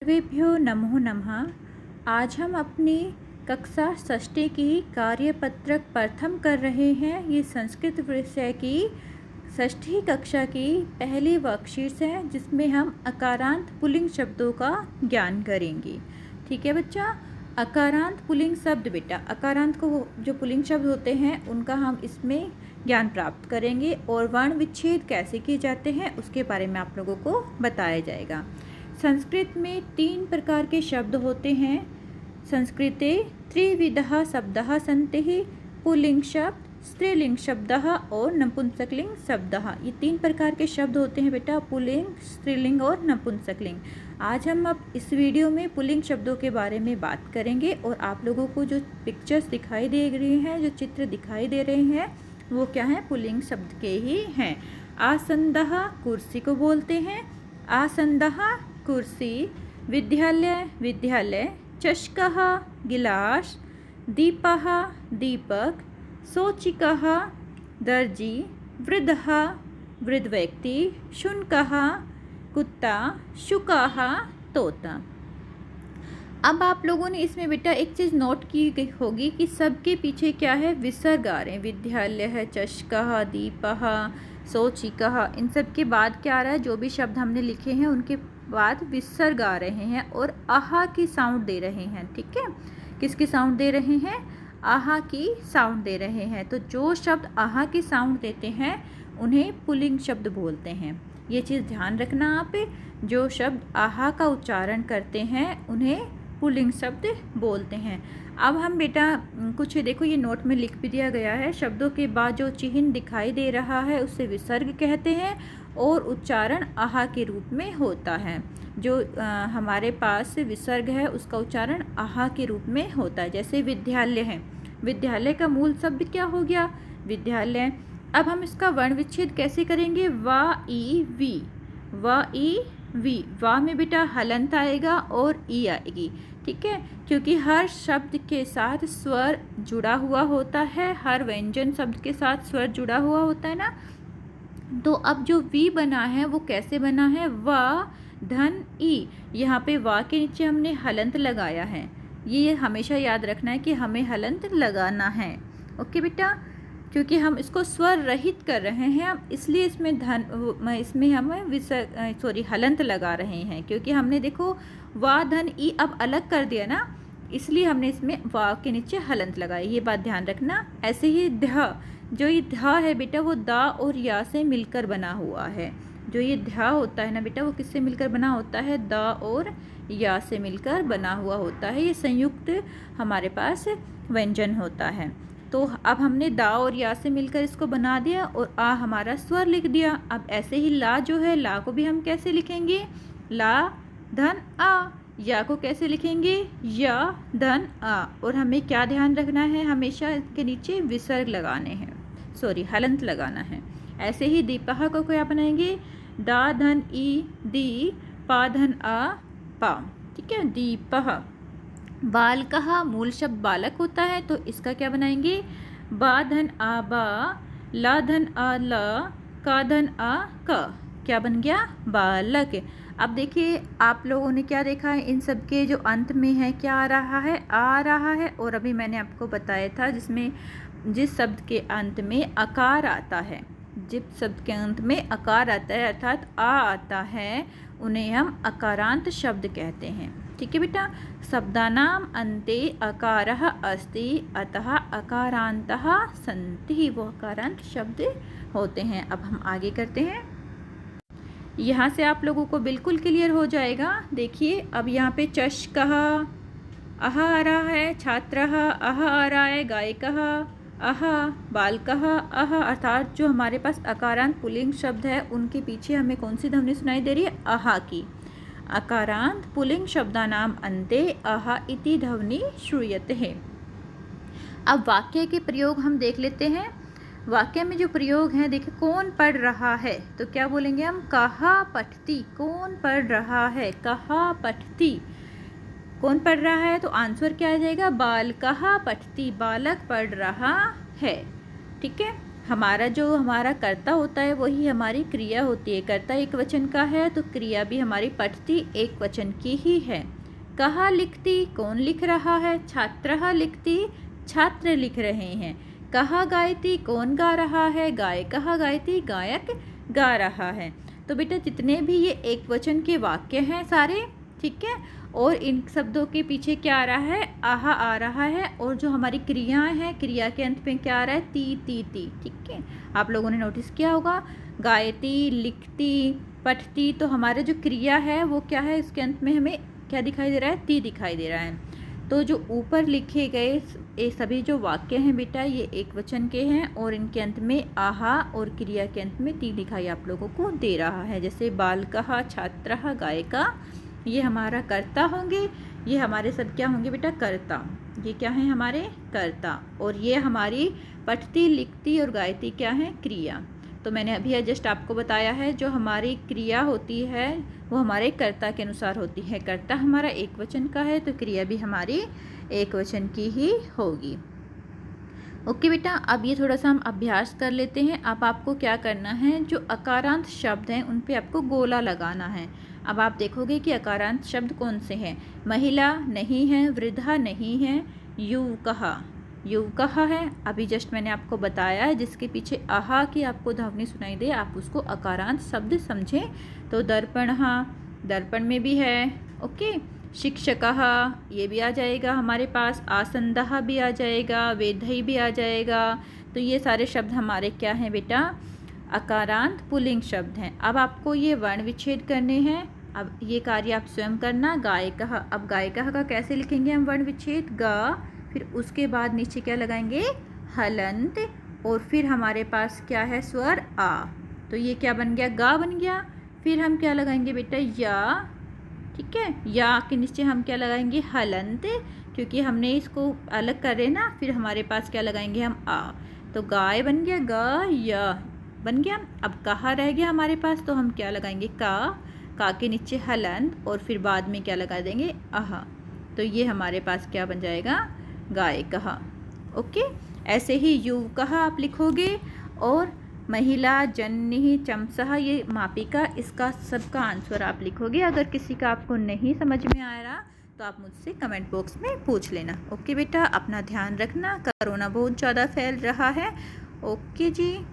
सर्वेभ्यो नमो नमः। आज हम अपनी कक्षा षष्ठी की कार्यपत्रक प्रथम कर रहे हैं। ये संस्कृत विषय की षष्ठी कक्षा की पहली वर्कशीट है जिसमें हम अकारांत पुल्लिंग शब्दों का ज्ञान करेंगे। ठीक है बच्चा, अकारांत पुल्लिंग शब्द बेटा, अकारांत को जो पुल्लिंग शब्द होते हैं उनका हम इसमें ज्ञान प्राप्त करेंगे और वर्ण विच्छेद कैसे किए जाते हैं उसके बारे में आप लोगों को बताया जाएगा। संस्कृत में 3 प्रकार के शब्द होते हैं। संस्कृते त्रिविधः शब्दः सन्ति, पुल्लिंग शब्द, स्त्रीलिंग शब्दः और नपुंसकलिंग शब्दः। ये 3 प्रकार के शब्द होते हैं बेटा, पुल्लिंग, स्त्रीलिंग और नपुंसकलिंग। आज हम अब इस वीडियो में पुल्लिंग शब्दों के बारे में बात करेंगे और आप लोगों को जो पिक्चर्स दिखाई दे रही हैं, जो चित्र दिखाई दे रहे हैं, वो क्या है, पुल्लिंग शब्द के ही हैं। आसन्दः कुर्सी को बोलते हैं, आसन्दः कुर्सी, विद्यालय विद्यालय, चषकः गिलास, दीपः दीपक, शोचिकः दर्जी, वृद्धः वृद्ध व्यक्ति, शुनकः कुत्ता, शुकः तोता। अब आप लोगों ने इसमें बेटा एक चीज़ नोट की गई होगी कि सबके पीछे क्या है, विसर्ग आ रहे हैं। विद्यालय है, चषकः, दीपः, शोचिकः, इन सब के बाद क्या आ रहा है, जो भी शब्द हमने लिखे हैं उनके बाद विसर्ग आ रहे हैं और आहा की साउंड दे रहे हैं। ठीक है, किसकी साउंड दे रहे हैं, आहा की साउंड दे रहे हैं। तो जो शब्द आहा की साउंड देते हैं उन्हें पुल्लिंग शब्द बोलते हैं। ये चीज़ ध्यान रखना आप, जो शब्द आहा का उच्चारण करते हैं उन्हें पुल्लिंग शब्द बोलते हैं। अब हम बेटा कुछ देखो, ये नोट में लिख भी दिया गया है। शब्दों के बाद जो चिन्ह दिखाई दे रहा है उसे विसर्ग कहते हैं और उच्चारण आहा के रूप में होता है। जो हमारे पास विसर्ग है उसका उच्चारण आहा के रूप में होता है। जैसे विद्यालय है, विद्यालय का मूल शब्द क्या हो गया, विद्यालय। अब हम इसका वर्ण विच्छेद कैसे करेंगे, वा ई वी, वा ई वी, वा में बेटा हलंत आएगा और ई आएगी। ठीक है, क्योंकि हर शब्द के साथ स्वर जुड़ा हुआ होता है, हर व्यंजन शब्द के साथ स्वर जुड़ा हुआ होता है ना। तो अब जो वी बना है वो कैसे बना है, वा धन ई, यहाँ पे वा के नीचे हमने हलंत लगाया है। ये हमेशा याद रखना है कि हमें हलंत लगाना है। ओके बेटा, क्योंकि हम इसको स्वर रहित कर रहे हैं इसलिए इसमें हम हलंत लगा रहे हैं। क्योंकि हमने देखो वा धन ई अब अलग कर दिया ना, इसलिए हमने इसमें वा के नीचे हलंत लगाई। ये बात ध्यान रखना। ऐसे ही ध, जो ये ध है बेटा वो दा और या से मिलकर बना हुआ है। जो ये ध होता है ना बेटा वो किससे मिलकर बना होता है, दा और या से मिलकर बना हुआ होता है। ये संयुक्त हमारे पास व्यंजन होता है। तो अब हमने दा और या से मिलकर इसको बना दिया और आ हमारा स्वर लिख दिया। अब ऐसे ही ला जो है, ला को भी हम कैसे लिखेंगे, ला धन आ, या को कैसे लिखेंगे, या धन आ। और हमें क्या ध्यान रखना है, हमेशा इसके नीचे विसर्ग लगाने हैं, हलंत लगाना है। ऐसे ही दीपह को क्या बनाएंगे, दा धन ई दी, पा धन आ पा। ठीक है, दीपह। बालकः मूल शब्द बालक होता है तो इसका क्या बनाएंगे, बा धन आ बा, ला धन आ ला, का धन आ का। क्या बन गया, बालक। अब देखिए आप लोगों ने क्या देखा है, इन सब के जो अंत में है क्या आ रहा है, आ रहा है। और अभी मैंने आपको बताया था जिसमें जिस शब्द के अंत में आकार आता है, जिस शब्द के अंत में आकार आता है अर्थात आ आता है, उन्हें हम अकारांत शब्द कहते हैं। ठीक है बेटा, शब्दानाम अन्ते अकारः अस्ति अतः अकारान्तः सन्ति, वो अकारांत शब्द होते हैं। अब हम आगे करते हैं। यहाँ से आप लोगों को बिल्कुल क्लियर हो जाएगा। देखिए अब यहाँ पे चषकः अह आ रहा है, छात्रः अह आ रहा है, गायकः अह, बालकः अह, अर्थात जो हमारे पास अकारांत पुल्लिंग शब्द है उनके पीछे हमें कौन सी ध्वनि सुनाई दे रही है, आहा की। अकारांत पुल्लिंग शब्दानाम अन्ते आहा इति ध्वनि श्रूयते है। अब वाक्य के प्रयोग हम देख लेते हैं। वाक्य में जो प्रयोग है देखिए, कौन पढ़ रहा है तो क्या बोलेंगे हम, कहा पठती। कौन पढ़ रहा है, कहा पठती। कौन पढ़ रहा है तो आंसर क्या आ जाएगा, बालकः पठती, बालक पढ़ रहा है। ठीक है, हमारा जो हमारा कर्ता होता है वही हमारी क्रिया होती है। कर्ता एक वचन का है तो क्रिया भी हमारी पठती एक वचन की ही है। कहाँ लिखती, कौन लिख रहा है? छात्रः लिखती, छात्र लिख रहे हैं। कहाँ गायती, कौन गा रहा है? गायकः गायती, गायक गा रहा है। तो बेटा जितने भी ये एक वचन के वाक्य हैं सारे, ठीक है, और इन शब्दों के पीछे क्या आ रहा है? आहा आ रहा है। और जो हमारी क्रियाएं हैं, क्रिया के अंत में क्या आ रहा है? ती ती ती, ठीक है। आप लोगों ने नोटिस किया होगा, गायती, लिखती, पठती, तो हमारे जो क्रिया है वो क्या है? इसके अंत में हमें क्या दिखाई दे रहा है? ती दिखाई दे रहा है। तो जो ऊपर लिखे गए ये सभी जो वाक्य हैं बेटा, ये एक वचन के हैं और इनके अंत में आहा और क्रिया के अंत में ती दिखाई आप लोगों को दे रहा है। जैसे बालकः, छात्रः, गायिका, ये हमारा कर्ता होंगे। ये हमारे सब क्या होंगे बेटा? कर्ता। ये क्या है? हमारे कर्ता। और ये हमारी पठती, लिखती और गायती क्या है? क्रिया। तो मैंने अभी जस्ट आपको बताया है, जो हमारी क्रिया होती है वो हमारे कर्ता के अनुसार होती है। कर्ता हमारा एक वचन का है तो क्रिया भी हमारी एक वचन की ही होगी। ओके बेटा, अब ये थोड़ा सा हम अभ्यास कर लेते हैं। अब आपको क्या करना है, जो अकारांत शब्द हैं उन पे आपको गोला लगाना है। अब आप देखोगे कि अकारांत शब्द कौन से हैं। महिला नहीं है, वृद्धा नहीं है, युवकः, युवकः है। अभी जस्ट मैंने आपको बताया है, जिसके पीछे आहा की आपको ध्वनि सुनाई दे आप उसको अकारांत शब्द समझें। तो दर्पणः, दर्पण में भी है। ओके, शिक्षकः ये भी आ जाएगा हमारे पास, आसंदः भी आ जाएगा, वेदई भी आ जाएगा। तो ये सारे शब्द हमारे क्या हैं बेटा? अकारांत पुल्लिंग शब्द हैं। अब आपको ये वर्ण विच्छेद करने हैं। अब ये कार्य आप स्वयं करना। गायकः, अब गायकः का कैसे लिखेंगे हम वर्ण विच्छेद? गा, फिर उसके बाद नीचे क्या लगाएंगे? हलंत, और फिर हमारे पास क्या है? स्वर आ। तो ये क्या बन गया? गा बन गया। फिर हम क्या लगाएंगे बेटा? या, ठीक है। या के नीचे हम क्या लगाएंगे? हलंत, क्योंकि हमने इसको अलग कर रहे ना। फिर हमारे पास क्या लगाएंगे हम? आ। तो गाय बन गया, गा या बन गया। अब कहा रह गया हमारे पास, तो हम क्या लगाएंगे? का के नीचे हलंत, और फिर बाद में क्या लगा देंगे? आहा। तो ये हमारे पास क्या बन जाएगा? गायकः। ओके, ऐसे ही युवकः आप लिखोगे, और महिला, जन्नी, चमसः, ये मापिका, इसका सबका आंसर आप लिखोगे। अगर किसी का आपको नहीं समझ में आ रहा तो आप मुझसे कमेंट बॉक्स में पूछ लेना। ओके बेटा, अपना ध्यान रखना, कोरोना बहुत ज़्यादा फैल रहा है। ओके जी।